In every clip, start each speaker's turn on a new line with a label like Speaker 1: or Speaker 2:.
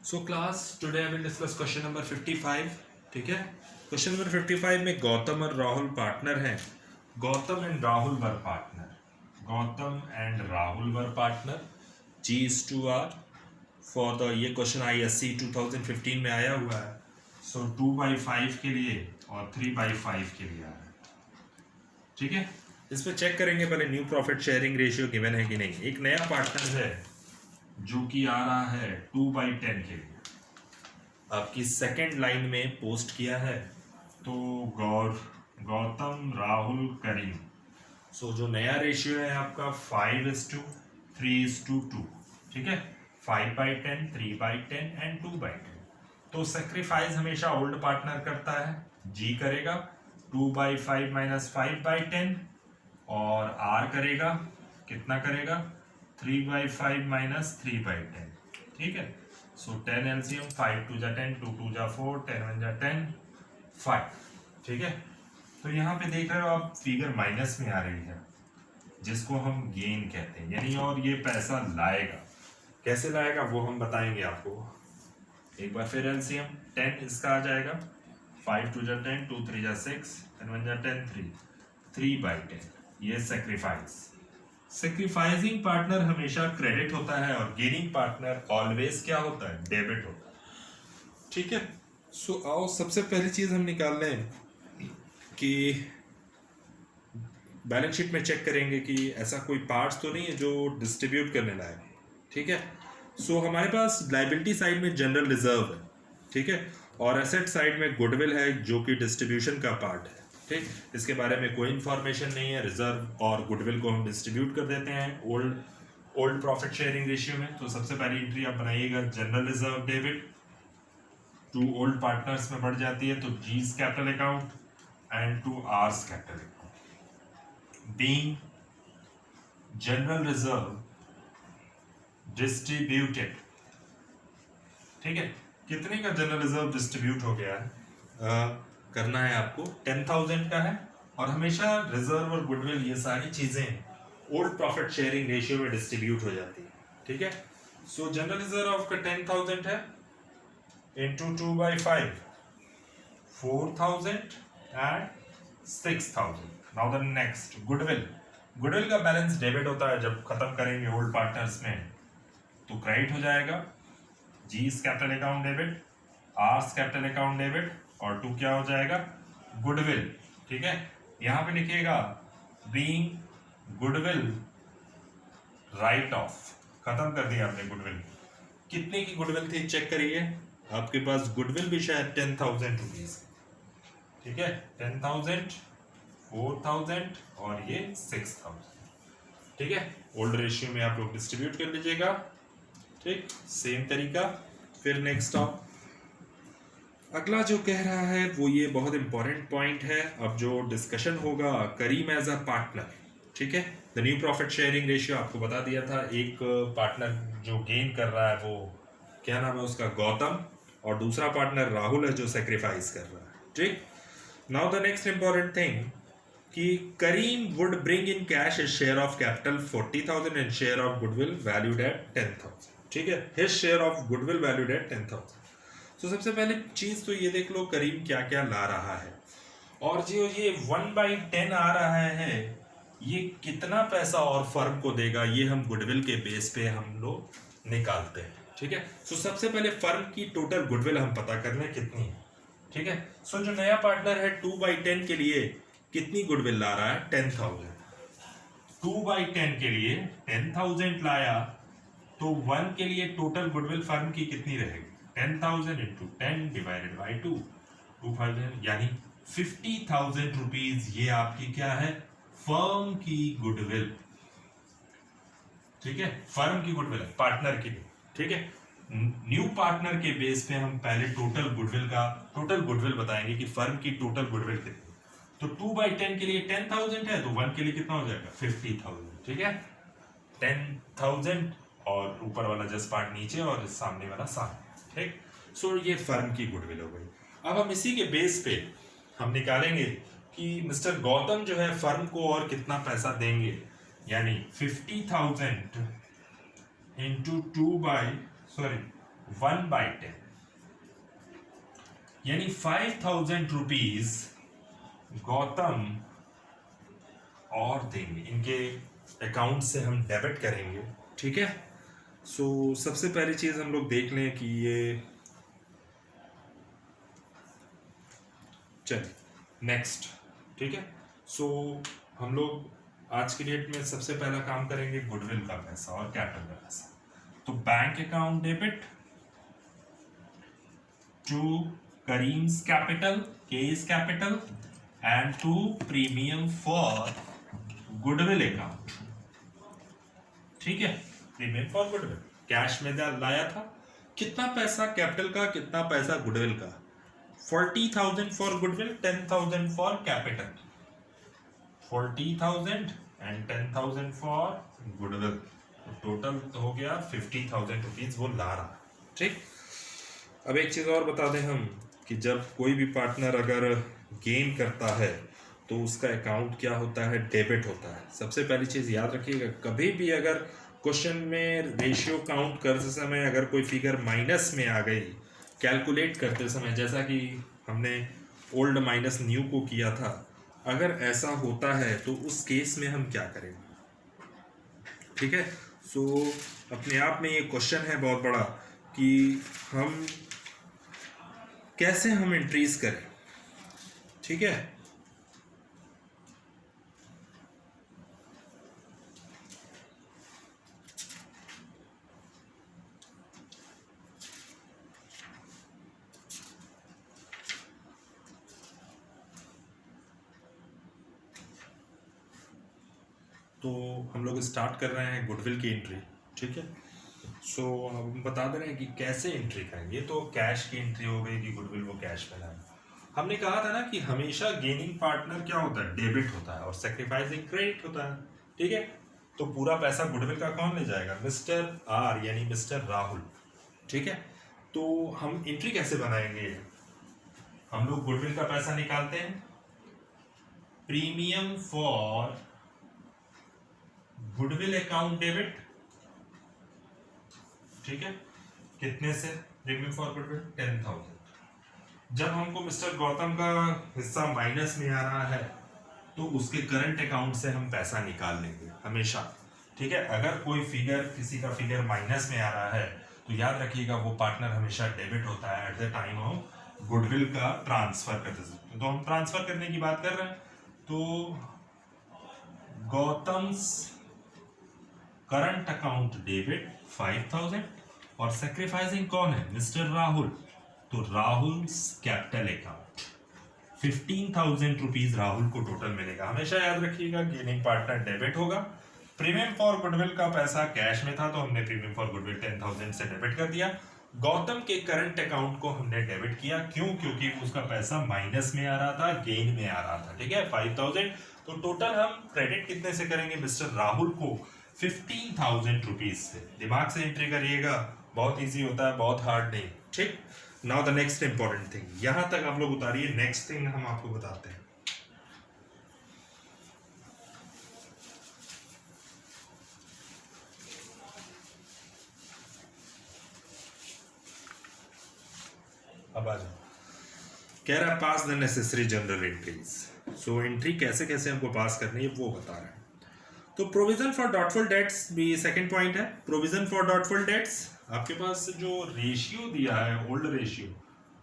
Speaker 1: So class today I will discuss question number 55। ठीक है, question number 55 में गौतम और राहुल पार्टनर हैं। Gautam and Rahul were partner. Gautam and Rahul were partner. G is to R for the, ये question ISC 2015 में आया हुआ है। सो 2/5 के लिए और 3/5 के लिए आया है। ठीक है, इसमें चेक करेंगे पहले new profit sharing ratio given है कि नहीं। एक नया पार्टनर है जो कि आ रहा है 2/10 के लिए, आपकी सेकंड लाइन में पोस्ट किया है। तो गौतम राहुल करीम। सो जो नया रेशियो है आपका 5:3:2। ठीक है, 5/10, 3/10 एंड 2/10। तो सेक्रीफाइस हमेशा ओल्ड पार्टनर करता है, जी करेगा 2/5 माइनस 5/10 और आर करेगा, कितना करेगा 3/5 माइनस 3/10। ठीक है, सो 10 एलसीएम 5 2 जा 10, 2 2 जा 4, 10 1 जा 10, 5। ठीक है, तो यहाँ पे देख रहे हो आप फिगर माइनस में आ रही है, जिसको हम गेन कहते हैं यानी, और ये पैसा लाएगा। कैसे लाएगा वो हम बताएंगे आपको। एक बार फिर एलसीएम 10 इसका आ जाएगा, 5 2 जा 10, 2 3 जा 6, 10 1 जा 10, 3, 3/10। ये सेक्रीफाइस। सेक्रीफाइसिंग पार्टनर हमेशा क्रेडिट होता है और गेनिंग पार्टनर ऑलवेज क्या होता है, डेबिट होता है। ठीक है, सो आओ सबसे पहली चीज हम निकाल लें कि बैलेंस शीट में चेक करेंगे कि ऐसा कोई पार्ट्स तो नहीं है जो डिस्ट्रीब्यूट करने लायक है। ठीक है, सो हमारे पास लाइबिलिटी साइड में जनरल रिजर्व है। ठीक है, और एसेट साइड में गुडविल है जो कि डिस्ट्रीब्यूशन का पार्ट है। ठीक, इसके बारे में कोई इंफॉर्मेशन नहीं है। रिजर्व और गुडविल को हम डिस्ट्रीब्यूट कर देते हैं ओल्ड प्रॉफिट शेयरिंग रेशियो में। तो सबसे पहली एंट्री आप बनाइएगा, general reserve debit to old partners में बढ़ जाती है, तो G's capital account and to R's capital account. Being general reserve distributed. ठीक है, कितने का जनरल रिजर्व डिस्ट्रीब्यूट हो गया है, करना है आपको 10,000 का है। और हमेशा रिजर्व और गुडविल ये सारी चीजें ओल्ड प्रॉफिट शेयरिंग रेशियो में डिस्ट्रीब्यूट हो जाती है। ठीक है, सो जनरल रिजर्व आपका 10,000 है, into 2/5 4,000 and 6,000। Now the next goodwill का बैलेंस डेबिट होता है जब खत्म करेंगे ओल्ड पार्टनर्स में, तो क्रेडिट हो जाएगा। G's capital account debit, R's capital account debit, और टू क्या हो जाएगा, गुडविल। ठीक है, यहां पे लिखिएगा बीइंग गुडविल राइट ऑफ। खत्म कर दिया आपने गुडविल। कितने की गुडविल थी चेक करिए, आपके पास गुडविल भी शायद 10,000 रुपीज। ठीक है, 10,000, 4,000 और ये 6,000। ठीक है, ओल्ड रेशियो में आप लोग डिस्ट्रीब्यूट कर लीजिएगा। ठीक, सेम तरीका। फिर नेक्स्ट आप अगला जो कह रहा है वो ये बहुत इंपॉर्टेंट पॉइंट है। अब जो डिस्कशन होगा करीम एज अ पार्टनर। ठीक है, the new profit sharing ratio आपको बता दिया था। एक पार्टनर जो गेन कर रहा है वो क्या नाम है उसका, गौतम, और दूसरा पार्टनर राहुल है जो सेक्रीफाइस कर रहा है। ठीक, now the next important thing कि Karim would bring in cash his share of capital 40,000 and share of goodwill valued at 10,000। ठीक है, his share of goodwill valued at 10,000। तो सबसे पहले चीज तो ये देख लो करीम क्या क्या ला रहा है, और जो ये 1/10 आ रहा है ये कितना पैसा और फर्म को देगा, ये हम गुडविल के बेस पे हम लोग निकालते हैं। ठीक है, तो सबसे पहले फर्म की टोटल गुडविल हम पता कर लें कितनी है। ठीक है, सो जो नया पार्टनर है 2/10 के लिए कितनी गुडविल ला रहा है, 10,000। 2/10 के लिए 10,000 लाया, तो 1 के लिए टोटल गुडविल फर्म की कितनी रहेगी, 10,000 इंटू 10 डिवाइडेड बाई 2, 2,000 यानी 50,000 रुपीज। ये आपकी क्या है, फर्म की गुडविल। ठीक है, फर्म की गुडविल है, पार्टनर की। ठीक है, न्यू पार्टनर के बेस पे हम पहले टोटल गुडविल बताएंगे कि फर्म की टोटल गुडविल कितनी। तो 2/10 के लिए 10,000 है, तो 1 के लिए कितना हो जाएगा, 50,000। ठीक है, 10,000 और ऊपर वाला जस्ट पार्ट नीचे और सामने वाला सामने। ठीक, सो ये फर्म की गुडविल हो गई। अब हम इसी के बेस पे हम निकालेंगे कि मिस्टर गौतम जो है फर्म को और कितना पैसा देंगे, यानी 50,000 इंटू 1 1/10, यानी 5,000 रुपीज गौतम और देंगे, इनके अकाउंट से हम डेबिट करेंगे। ठीक है, सो सबसे पहली चीज हम लोग देख लें कि ये, चलिए नेक्स्ट। ठीक है, सो हम लोग आज की डेट में सबसे पहला काम करेंगे गुडविल का पैसा और कैपिटल का पैसा। तो bank account debit to Karim's capital, K's capital and to premium for goodwill account. ठीक है, प्रीमियम फॉर गुडविल कैश में लाया था। कितना पैसा कैपिटल का, कितना पैसा गुडविल का? 40,000 for goodwill, 10,000 for capital. 40,000 and 10,000 for goodwill, total हो गया 50,000 रुपीज वो ला रहा। ठीक, अब एक चीज और बता दें हम कि जब कोई भी पार्टनर अगर गेन करता है तो उसका अकाउंट क्या होता है? डेबिट होता है। सबसे पहली चीज याद रखिएगा, कभी भी अगर क्वेश्चन में रेशियो काउंट करते समय अगर कोई फिगर माइनस में आ गई कैलकुलेट करते समय, जैसा कि हमने ओल्ड माइनस न्यू को किया था, अगर ऐसा होता है तो उस केस में हम क्या करेंगे? ठीक है, सो अपने आप में ये क्वेश्चन है बहुत बड़ा कि हम कैसे हम एंट्रीज करें। ठीक है, तो हम लोग स्टार्ट कर रहे हैं गुडविल की एंट्री। ठीक है, सो हम बता दे रहे हैं कि कैसे एंट्री करेंगे। तो कैश की एंट्री हो गई कि गुडविल वो कैश में लाएंगे। हमने कहा था ना कि हमेशा गेनिंग पार्टनर क्या होता है? डेबिट होता है और सेक्रीफाइसिंग क्रेडिट होता है। ठीक है, तो पूरा पैसा गुडविल का कौन ले जाएगा? मिस्टर आर यानी मिस्टर राहुल। ठीक है, तो हम एंट्री कैसे बनाएंगे? हम लोग गुडविल का पैसा निकालते हैं, premium for goodwill account debit. ठीक है, कितने से? Premium for goodwill 10,000। जब हमको मिस्टर गौतम का हिस्सा माइनस में आ रहा है तो उसके करंट अकाउंट से हम पैसा निकाल लेंगे हमेशा। ठीक है, अगर कोई फिगर, किसी का फिगर माइनस में आ रहा है तो याद रखिएगा वो पार्टनर हमेशा डेबिट होता है at the time of goodwill का ट्रांसफर करते समय। तो हम ट्रांसफर करने की बात कर रहे हैं, तो गौतम्स करंट अकाउंट डेबिट 5,000 और सेक्रीफाइसिंग कौन है? मिस्टर राहुल। तो Rahul capital account 15,000 rupees Rahul को टोटल मिलेगा। हमेशा याद रखिएगा गेनिंग पार्टनर डेबिट होगा। प्रीमियम फॉर गुडविल का पैसा कैश में था तो हमने प्रीमियम फॉर गुडविल 10,000 से डेबिट कर दिया। गौतम के करंट अकाउंट को हमने डेबिट किया, क्यों? क्योंकि उसका पैसा माइनस में आ रहा था, गेन में आ रहा था। ठीक है, 5,000। तो टोटल हम क्रेडिट कितने से करेंगे? मिस्टर राहुल को 15,000 रुपीज से। दिमाग से एंट्री करिएगा, बहुत इजी होता है, बहुत हार्ड नहीं। ठीक, now the next important thing, यहां तक आप लोग उतारिए। नेक्स्ट थिंग हम आपको बताते हैं। अब आ जाओ, कह रहा है pass the necessary journal entries. So entry कैसे कैसे हमको पास करनी है वो बता रहे हैं। तो प्रोविजन फॉर डॉटफुल डेट्स भी सेकंड पॉइंट है। प्रोविजन फॉर डॉटफुल डेट्स, आपके पास जो रेशियो दिया है ओल्ड रेशियो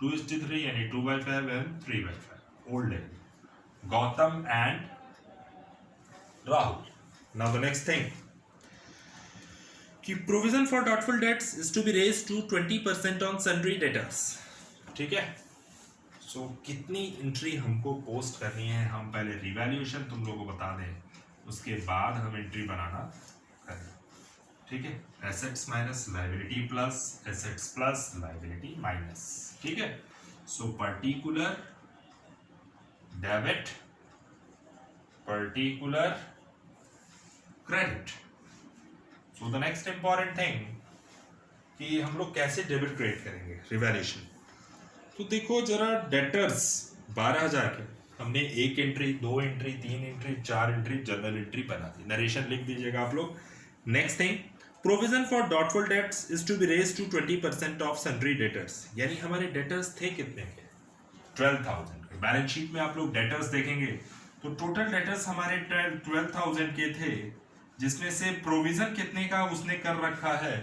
Speaker 1: 2:3 यानी 2/5 एंड 3/5 ओल्ड है, Gautam and Rahul. Now the next thing कि provision for doubtful debts is to be raised to 20% on sundry debtors. ठीक है, सो कितनी एंट्री हमको पोस्ट करनी है? हम पहले रिवैल्यूएशन तुम लोगों को बता दें, उसके बाद हम एंट्री बनाना करें। ठीक है, assets minus liability plus assets plus liability minus. ठीक है, so particular debit, particular credit. So the next important thing कि हम लोग कैसे डेबिट क्रेडिट करेंगे रिवैल्यूएशन। तो देखो जरा, डेटर्स 12,000 के हमने 1 entry, 2 entry, 3 entry, 4 entry, journal entry बना दी। नरेशन लिख दीजिएगा आप लोग। Next thing, provision for doubtful debts is to be raise to 20% of sundry debtors, यानी हमारे डेटर्स थे कितने के 12,000 के। बैलेंस शीट में आप लोग डेटर्स देखेंगे तो टोटल डेटर्स हमारे 12,000 के थे, जिसमें से प्रोविजन कितने का उसने कर रखा है,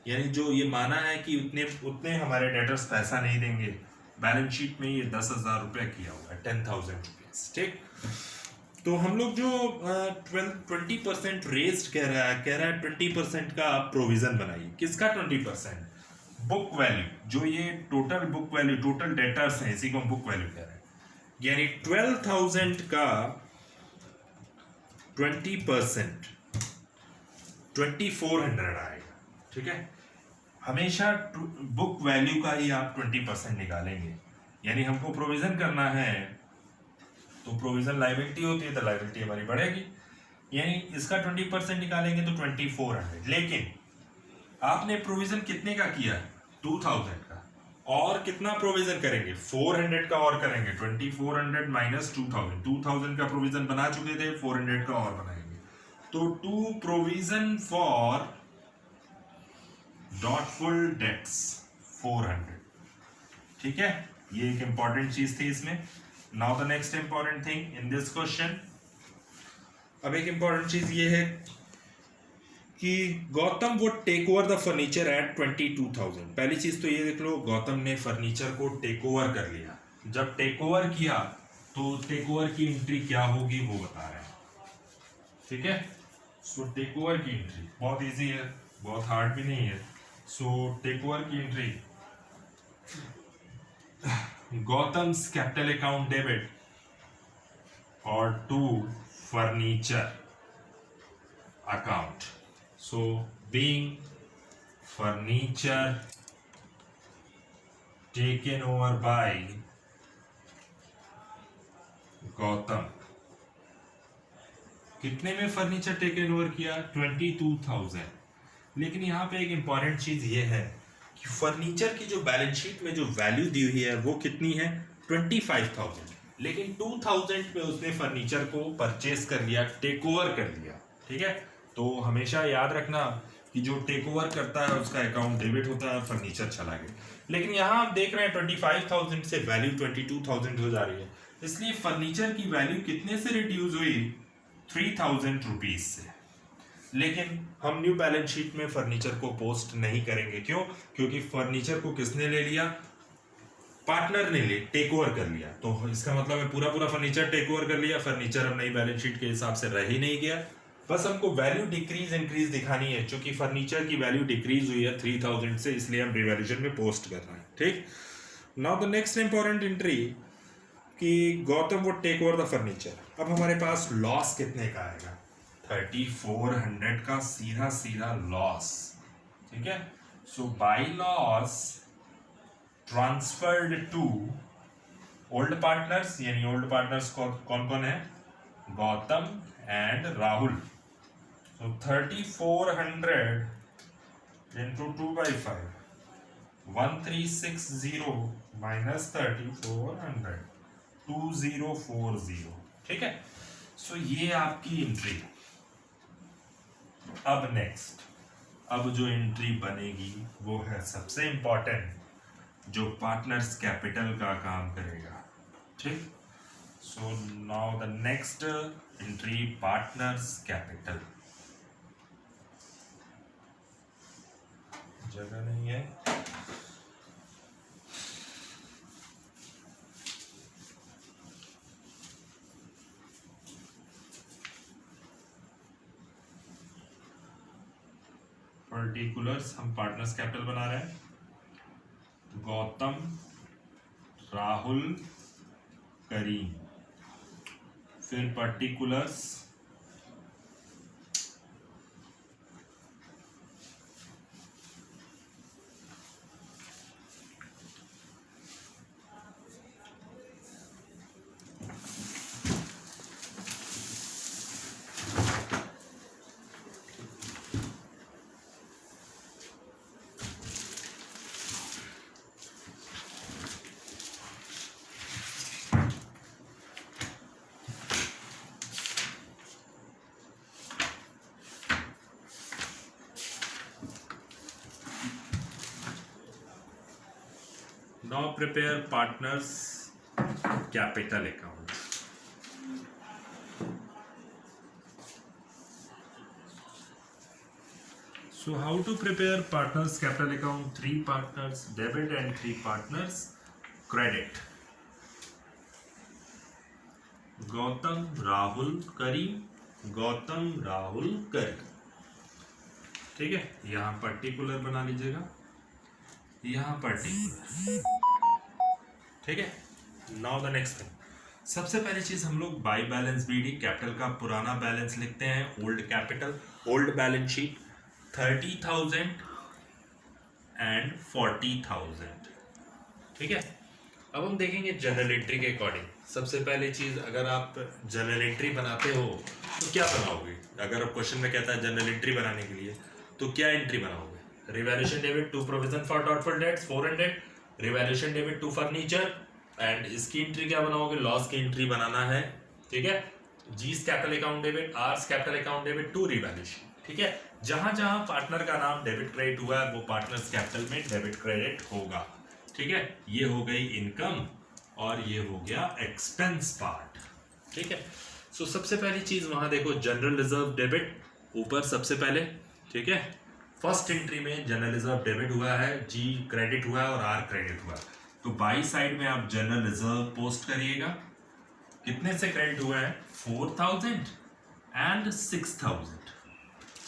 Speaker 1: यानी जो ये माना है कि उतने उतने हमारे डेटर्स पैसा नहीं देंगे, बैलेंस शीट में ये 10,000 रुपये किया हुआ है, 10,000 रुपीज। ठीक, तो हम लोग जो 20% रेज्ड कह रहा है 20% का आप प्रोविजन बनाइए। किसका 20%? बुक वैल्यू, जो ये total book value, total debtors हैं, इसी को हम बुक वैल्यू कह रहे हैं, यानी 12,000 का 20% 2400 आएगा। ठीक है, हमेशा बुक वैल्यू का ही आप 20% निकालेंगे, यानी हमको प्रोविजन करना है तो प्रोविजन लायबिलिटी होती है तो लायबिलिटी हमारी बढ़ेगी, यानी इसका 20% निकालेंगे तो 2400। लेकिन आपने प्रोविजन कितने का किया? 2000 का, और कितना प्रोविजन करेंगे? 400 का और करेंगे, 2400 माइनस 2000, 2000 का प्रोविजन बना चुके थे, 400 का और बनाएंगे, तो to provision for doubtful debts 400। ठीक है, ये एक इंपॉर्टेंट चीज थी इसमें। Now the next important thing in this question, अब एक इंपॉर्टेंट चीज ये है कि Gautam would take over the furniture at 22,000। पहली चीज तो ये देख लो, गौतम ने फर्नीचर को टेक ओवर कर लिया। जब टेक ओवर किया तो टेक ओवर की एंट्री क्या होगी वो बता रहे हैं। ठीक है, सो टेक ओवर की एंट्री बहुत इजी है, बहुत हार्ड भी नहीं है। सो टेक ओवर की entry, Gautam's capital account debit or to furniture account. So being furniture taken over by Gautam, कितने में फर्नीचर टेकन ओवर किया? 22,000। लेकिन यहाँ पे एक इंपॉर्टेंट चीज ये है कि फर्नीचर की जो बैलेंस शीट में जो वैल्यू दी हुई है वो कितनी है? 25,000। लेकिन 2,000 में उसने फर्नीचर को परचेस कर लिया, टेक ओवर कर लिया। ठीक है, तो हमेशा याद रखना कि जो टेक ओवर करता है उसका अकाउंट डेबिट होता है, फर्नीचर चला गया। लेकिन यहाँ आप देख रहे हैं 25,000 से वैल्यू 22,000 हो जा रही है, इसलिए फर्नीचर की वैल्यू कितने से रिड्यूस हुई? 3,000 रुपीज से। लेकिन हम न्यू बैलेंस शीट में फर्नीचर को पोस्ट नहीं करेंगे। क्यों? क्योंकि फर्नीचर को किसने ले लिया? पार्टनर ने ले टेक ओवर कर लिया। तो इसका मतलब है पूरा पूरा फर्नीचर टेक ओवर कर लिया, फर्नीचर अब नई बैलेंस शीट के हिसाब से रह ही नहीं गया। बस हमको वैल्यू डिक्रीज इंक्रीज दिखानी है, क्योंकि फर्नीचर की वैल्यू डिक्रीज हुई है 3,000 से, इसलिए हम रिवैल्यूएशन में पोस्ट कर रहे हैं। ठीक, now the next important entry कि Gautam would take over the furniture. अब हमारे पास लॉस कितने का आएगा? 3,400 का सीधा सीधा लॉस। ठीक है, so by loss transferred to old partners, यानी ओल्ड पार्टनर्स कौन कौन है? Gautam and Rahul. So 3,400 into 2/5, 1,360 minus 3,400, 2,040। ठीक है, सो ये आपकी एंट्री है। अब नेक्स्ट, अब जो एंट्री बनेगी वो है सबसे इंपॉर्टेंट, जो पार्टनर्स कैपिटल का काम करेगा। ठीक, so now the next entry, partners capital. जगह नहीं है, पर्टिकुलर्स हम पार्टनर्स कैपिटल बना रहे हैं। गौतम, राहुल, करीम, फिर particulars now prepare partners capital account. So how to prepare partners capital account? 3 partners debit and 3 partners credit. Gautam Rahul Karim, Gautam Rahul Karim. ठीक है, यहाँ पर्टिकुलर बना लीजिएगा, यहाँ पर्टिकुलर. ठीक है. नाउ द नेक्स्ट थिंग, सबसे पहली चीज हम लोग बाई बैलेंस बीडी कैपिटल का पुराना बैलेंस लिखते हैं. Old capital, old balance sheet 30,000 and 40,000. ठीक है. अब हम देखेंगे जनरल एंट्री के अकॉर्डिंग. सबसे पहली चीज, अगर आप जनरल एंट्री बनाते हो तो क्या बनाओगे? अगर आप क्वेश्चन में कहता है जनरल एंट्री बनाने के लिए तो क्या एंट्री बनाओगे? Revaluation debit to provision for doubtful debts 400, revaluation debit to furniture, and इसकी एंट्री क्या बनाओगे? लॉस की एंट्री बनाना है. ठीक है. G's capital account debit, R's capital account debit to revaluation. ठीक है. जहां जहां पार्टनर का नाम डेबिट क्रेडिट हुआ है वो पार्टनर्स कैपिटल में डेबिट क्रेडिट होगा. ठीक है. ये हो गई इनकम और ये हो गया एक्सपेंस पार्ट. ठीक है. सो सबसे पहली चीज वहां देखो, जनरल रिजर्व डेबिट ऊपर सबसे पहले. ठीक है. फर्स्ट एंट्री में जनरल रिजर्व डेबिट हुआ है, जी क्रेडिट हुआ है और आर क्रेडिट हुआ है. तो बाई साइड में आप जनरल रिजर्व पोस्ट करिएगा. कितने से क्रेडिट हुआ है? 4,000 and 6,000.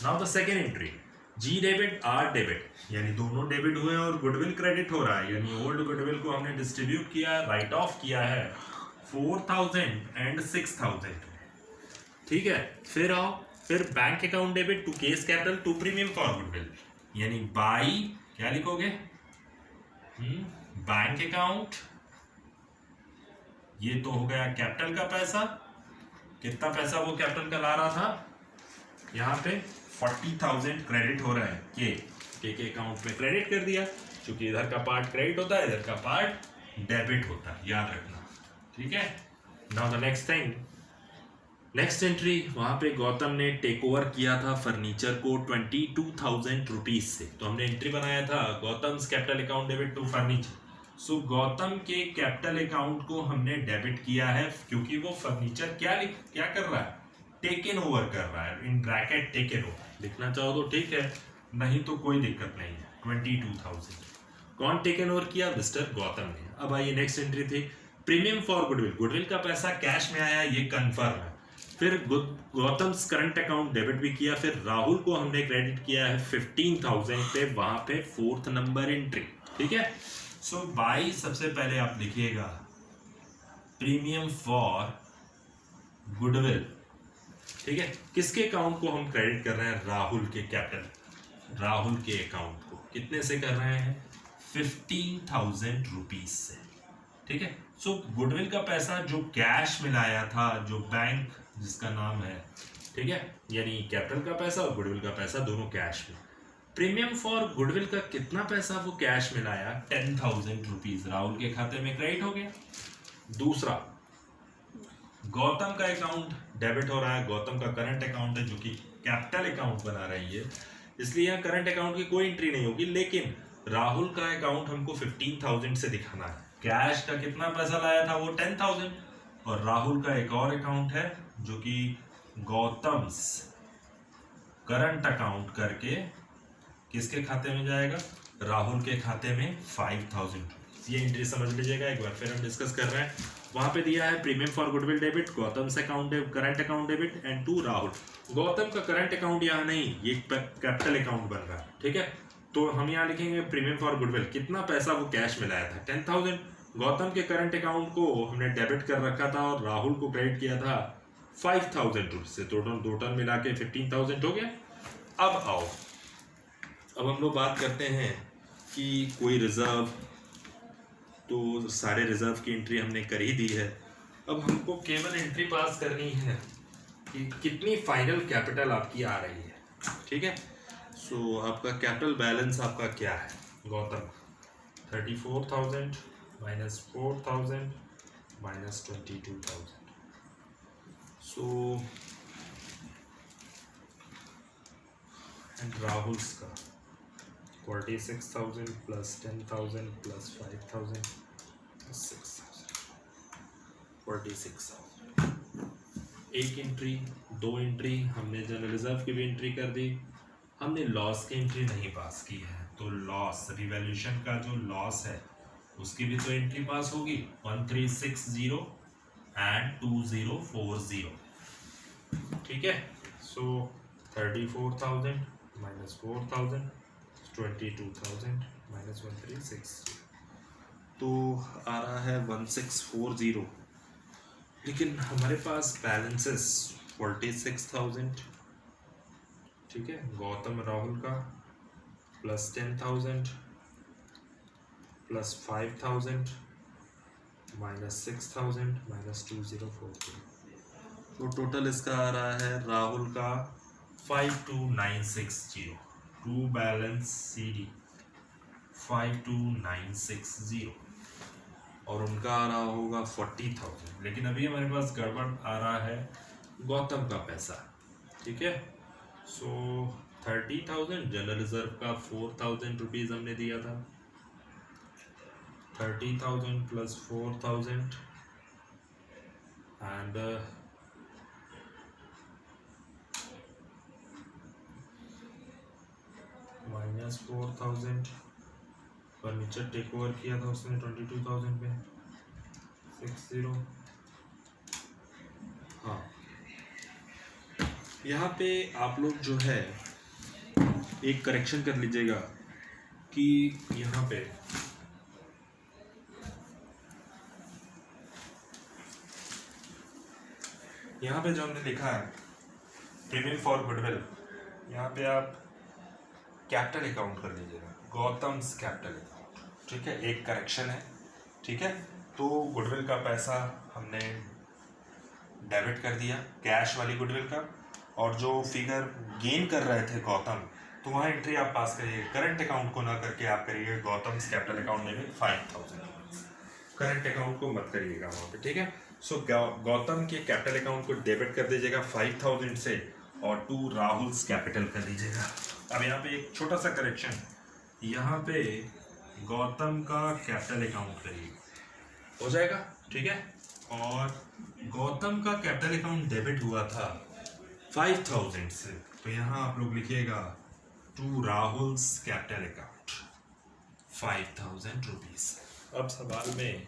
Speaker 1: Now the second entry, G debit R debit, यानी दोनों डेबिट हुए हैं और गुडविल क्रेडिट हो रहा है, यानी ओल्ड गुडविल को हमने डिस्ट्रीब्यूट किया, राइट ऑफ किया है 4,000 एंड 6,000. ठीक है. फिर आओ, फिर bank account debit to K's capital to premium for goodwill, यानी बाई क्या लिखोगे? Bank account. ये तो हो गया कैपिटल का पैसा. कितना पैसा वो कैपिटल का ला रहा था? यहाँ पे 40,000 क्रेडिट हो रहा है के अकाउंट में क्रेडिट कर दिया, क्योंकि इधर का पार्ट क्रेडिट होता है, इधर का पार्ट डेबिट होता है, याद रखना. ठीक है. Now the next thing, next entry, वहां पे गौतम ने टेक ओवर किया था फर्नीचर को 22,000 रुपीज से. तो हमने एंट्री बनाया था Gautam's capital account debit to furniture. So Gautam के कैपिटल अकाउंट को हमने डेबिट किया है, क्योंकि वो फर्नीचर क्या कर रहा है? टेकन ओवर कर रहा है. इन ब्रैकेट टेकन ओवर लिखना चाहो तो ठीक है, नहीं तो कोई दिक्कत नहीं है. 22,000 कौन टेकन ओवर किया? मिस्टर गौतम ने. अब आइए नेक्स्ट एंट्री थी प्रीमियम फॉर गुडविल. गुडविल का पैसा कैश में आया, ये कंफर्म है. फिर गौतम्स करंट अकाउंट डेबिट भी किया. फिर राहुल को हमने क्रेडिट किया है 15,000 पे, वहां पे फोर्थ नंबर एंट्री. ठीक है. सो बाई सबसे पहले आप लिखिएगा प्रीमियम फॉर गुडविल. ठीक है. किसके अकाउंट को हम क्रेडिट कर रहे हैं? राहुल के कैपिटल, राहुल के अकाउंट को. कितने से कर रहे हैं? 15,000 रुपीज से. ठीक है. सो गुडविल का पैसा जो कैश में लाया था, जो बैंक जिसका नाम है, ठीक है, यानी कैपिटल का पैसा और गुडविल का पैसा दोनों कैश में. प्रीमियम फॉर गुडविल का कितना पैसा वो कैश में लाया? 10,000 रुपीज राहुल के खाते में क्रेडिट हो गया. दूसरा, गौतम का अकाउंट डेबिट हो रहा है. गौतम का करंट अकाउंट है जो कि कैपिटल अकाउंट बना रही है, इसलिए यहाँ करंट अकाउंट की कोई एंट्री नहीं होगी. लेकिन राहुल का अकाउंट हमको 15,000 से दिखाना है. कैश का कितना पैसा लाया था? वो 10,000. और राहुल का एक और अकाउंट है जो कि गौतम्स करंट अकाउंट करके किसके खाते में जाएगा? राहुल के खाते में 5,000. ये एंट्री समझ लीजिएगा. एक बार फिर हम डिस्कस कर रहे हैं. वहां पे दिया है premium for goodwill debit, Gautam's account current account debit and to Rahul. Gautam का करंट अकाउंट यहाँ नहीं, ये कैपिटल अकाउंट बन रहा है. ठीक है. तो हम यहाँ लिखेंगे प्रीमियम फॉर गुडविल, कितना पैसा वो कैश में लाया था? 10,000. गौतम के करंट अकाउंट को हमने डेबिट कर रखा था और राहुल को क्रेडिट किया था 5,000 रुपीज से. दो टर्म मिला के 15,000 हो गया. अब आओ, अब हम लोग बात करते हैं कि कोई रिजर्व. तो सारे रिजर्व की एंट्री हमने कर ही दी है. अब हमको केवल एंट्री पास करनी है कि कितनी फाइनल कैपिटल आपकी आ रही है. ठीक है. सो आपका कैपिटल बैलेंस आपका क्या है? Gautam 34,000 minus 4,000 minus 22,000. So and Rahul's का 46,000 प्लस 10,000 प्लस 5,000 प्लस 6,000, 46,000। एक एंट्री, दो एंट्री हमने जनरल रिजर्व की भी एंट्री कर दी, हमने लॉस की एंट्री नहीं पास की है, तो लॉस रिवैल्यूएशन का जो लॉस है उसकी भी तो एंट्री पास होगी, 1360 एंड 2040। ठीक है, सो 34,000 माइनस 4,000 22,000 माइनस 1360, तो आ रहा है 1640। लेकिन हमारे पास बैलेंसेस 46,000, ठीक है, गौतम राहुल का प्लस 10,000 प्लस 5,000 माइनस 6,000 माइनस 2040, तो टोटल इसका आ रहा है राहुल का 52,960, टू बैलेंस CD 52,960, और उनका आ रहा होगा 40,000। लेकिन अभी हमारे पास गड़बड़ आ रहा है गौतम का पैसा, ठीक है, सो 30,000 जनरल रिजर्व का 4,000 रुपीज़ हमने दिया था, 30,000 plus 4,000 and minus 4,000, furniture take over किया था उसने 22,000 पे 60। हाँ, यहाँ पे आप लोग जो है एक करेक्शन कर लीजिएगा कि यहाँ पे जो हमने लिखा है प्रीमियम फॉर गुडविल, यहाँ पे आप कैपिटल अकाउंट कर लीजिएगा, गौतम्स कैपिटल अकाउंट, ठीक है, एक करेक्शन है, ठीक है। तो गुडविल का पैसा हमने डेबिट कर दिया, कैश वाली गुडविल का, और जो फिगर गेन कर रहे थे गौतम, तो वहाँ एंट्री आप पास करिए, करंट अकाउंट को ना करके आप करिए गौतम्स कैपिटल अकाउंट में 5,000, करंट अकाउंट को मत करिएगा वहाँ पे, ठीक है। सो गौतम के कैपिटल अकाउंट को डेबिट कर दीजिएगा 5,000 से, और टू राहुल्स कैपिटल कर दीजिएगा। अब यहाँ पे एक छोटा सा करेक्शन, यहाँ पे गौतम का कैपिटल अकाउंट करिए, हो जाएगा, ठीक है, और गौतम का कैपिटल अकाउंट डेबिट हुआ था 5,000 से, तो यहाँ आप लोग लिखिएगा to Rahul's capital account 5,000 rupees. अब सवाल में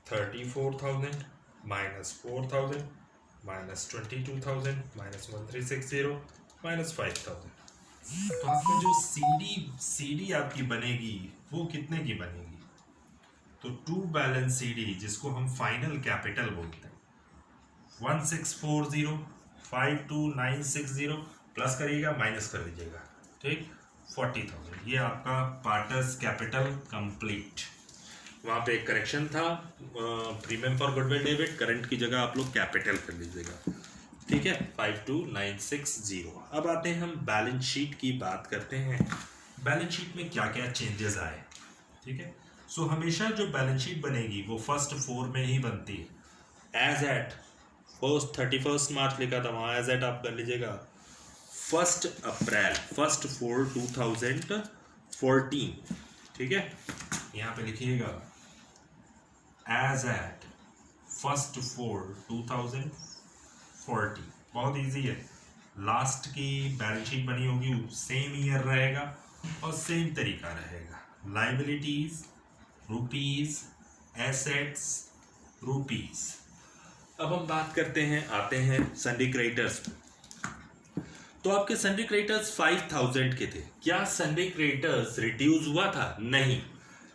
Speaker 1: 34,000 माइनस 4,000 माइनस 22,000 माइनस 1360 माइनस 5,000, तो आपका जो CD आपकी बनेगी वो कितने की बनेगी, तो टू बैलेंस CD जिसको हम फाइनल कैपिटल बोलते हैं 1640 52,960 प्लस करिएगा माइनस कर दीजिएगा, ठीक, 40,000, ये आपका पार्टनर्स कैपिटल कंप्लीट। वहाँ पे एक करेक्शन था, premium for goodwill debit, current की जगह आप लोग कैपिटल कर लीजिएगा, ठीक है, 52,960। अब आते हैं हम बैलेंस शीट की बात करते हैं, बैलेंस शीट में क्या क्या चेंजेस आए, ठीक है। सो हमेशा जो बैलेंस शीट बनेगी वो फर्स्ट 4 में ही बनती है, एज एट 31 मार्च लिखा था वहाँ, एज एट आप कर लीजिएगा 1 अप्रैल 1 4 2014, ठीक है, यहाँ पे लिखिएगा एज एट 1 4 2040, बहुत इजी है, लास्ट की बैलेंस शीट बनी होगी सेम ईयर रहेगा और सेम तरीका रहेगा, लाइबिलिटीज रुपीज, एसेट्स रुपीज। अब हम बात करते हैं, आते हैं सन्डी क्रेडिटर्स, तो आपके सन्डी क्रेडिटर्स 5,000 के थे, क्या सन्डी क्रेडिटर्स रिड्यूस हुआ था? नहीं,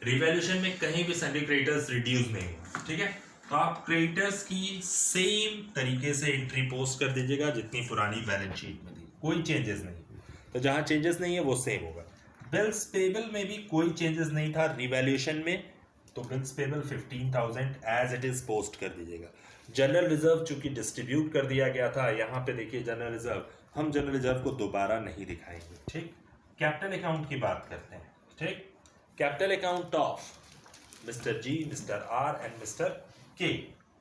Speaker 1: रिवैल्यूएशन में कहीं भी सन्डी क्रेडिटर्स रिड्यूस नहीं हुआ, ठीक है, तो आप क्रेडिटर्स की सेम तरीके से एंट्री पोस्ट कर दीजिएगा जितनी पुरानी बैलेंस शीट में थी, कोई चेंजेस नहीं, तो जहां चेंजेस नहीं है वो सेम होगा। बिल्स पेबल में भी कोई चेंजेस नहीं था रिवैल्यूएशन में, तो bills payable 15,000 as it is post कर दीजिएगा। जनरल रिजर्व चूंकि डिस्ट्रीब्यूट कर दिया गया था, यहाँ पे देखिए जनरल रिजर्व, हम जनरल रिजर्व को दोबारा नहीं दिखाएंगे, ठीक। कैपिटल अकाउंट की बात करते हैं, ठीक, capital account of mister G, mister R and mister K,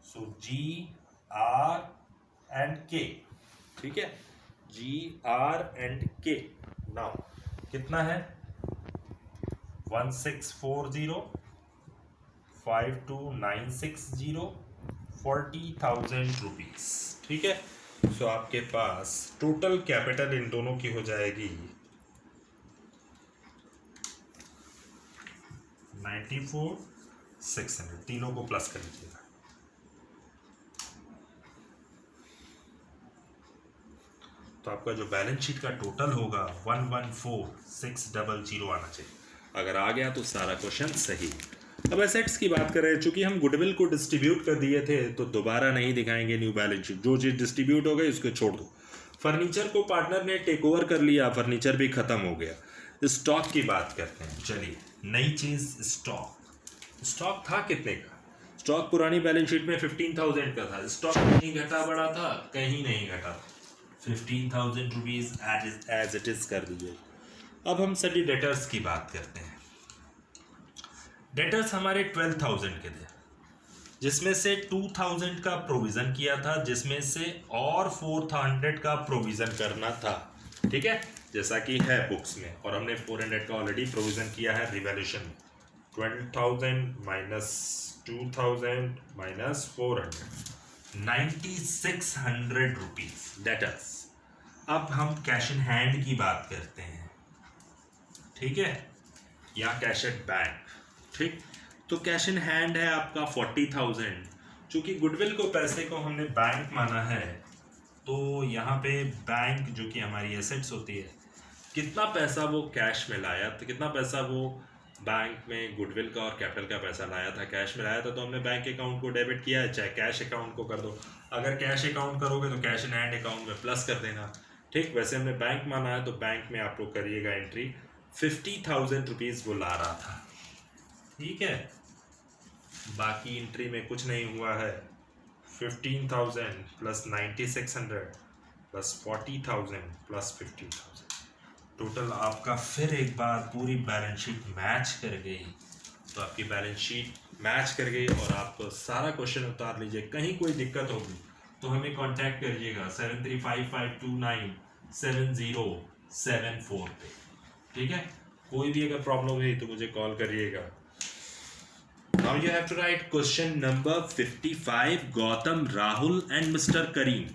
Speaker 1: so G R and K, ठीक है, G R and K. Now कितना है 1640 52960 40,000 रुपीज। ठीक है, सो आपके पास टोटल कैपिटल इन दोनों की हो जाएगी 94,600, तीनों को प्लस कर लीजिएगा। तो आपका जो बैलेंस शीट का टोटल होगा 114,600 आना चाहिए। अगर आ गया तो सारा क्वेश्चन सही। अब एसेट्स की बात करें, चूंकि हम गुडविल को डिस्ट्रीब्यूट कर दिए थे तो दोबारा नहीं दिखाएंगे न्यू बैलेंस शीट। जो चीज़ डिस्ट्रीब्यूट हो गई उसको छोड़ दो। फर्नीचर को पार्टनर ने टेक ओवर कर लिया, फर्नीचर भी खत्म हो गया। स्टॉक की बात करते हैं। चलिए, नई चीज स्टॉक था कितने का? स्टॉक पुरानी बैलेंस शीट में 15,000 का था। स्टॉक कहीं घटा बढ़ा था? कहीं नहीं घटा। 15,000 रुपीज एज इट इज कर दीजिए। अब हम सभी डेटर्स की बात करते हैं। डेटर्स हमारे 12,000 के थे, जिसमें से 2,000 का प्रोविजन किया था, जिसमें से और 400 का प्रोविजन करना था। ठीक है, जैसा कि है बुक्स में, और हमने 400 का ऑलरेडी प्रोविजन किया है रिवैल्यूएशन में। 12,000 माइनस 2,000 माइनस 400, 9,600 रुपीज डेटर्स। अब हम कैश इन हैंड की बात करते हैं। ठीक है, या कैश एट बैंक। ठीक, तो कैश इन हैंड है आपका 40,000। चूंकि गुडविल को पैसे को हमने बैंक माना है, तो यहाँ पे बैंक जो कि हमारी एसेट्स होती है, कितना पैसा वो कैश में लाया, तो कितना पैसा वो बैंक में गुडविल का और कैपिटल का पैसा लाया था, कैश में लाया था, तो हमने बैंक अकाउंट को डेबिट किया है, चाहे कैश अकाउंट को कर दो। अगर कैश अकाउंट करोगे तो कैश इन हैंड अकाउंट में प्लस कर देना। ठीक, वैसे हमने बैंक माना है तो बैंक में आप लोग करिएगा एंट्री 50,000 रुपीज़ वो ला रहा था। ठीक है, बाकी एंट्री में कुछ नहीं हुआ है। 15,000 प्लस 9,600 प्लस 40,000 प्लस 15,000, टोटल आपका फिर एक बार पूरी बैलेंस शीट मैच कर गई। तो आपकी बैलेंस शीट मैच कर गई और आप सारा क्वेश्चन उतार लीजिए। कहीं कोई दिक्कत होगी तो हमें कांटेक्ट करिएगा 7355297074 पे। ठीक है, कोई भी अगर प्रॉब्लम हुई तो मुझे कॉल करिएगा। Now you have to write question number 55. Gautam, Rahul and Mr. Kareem.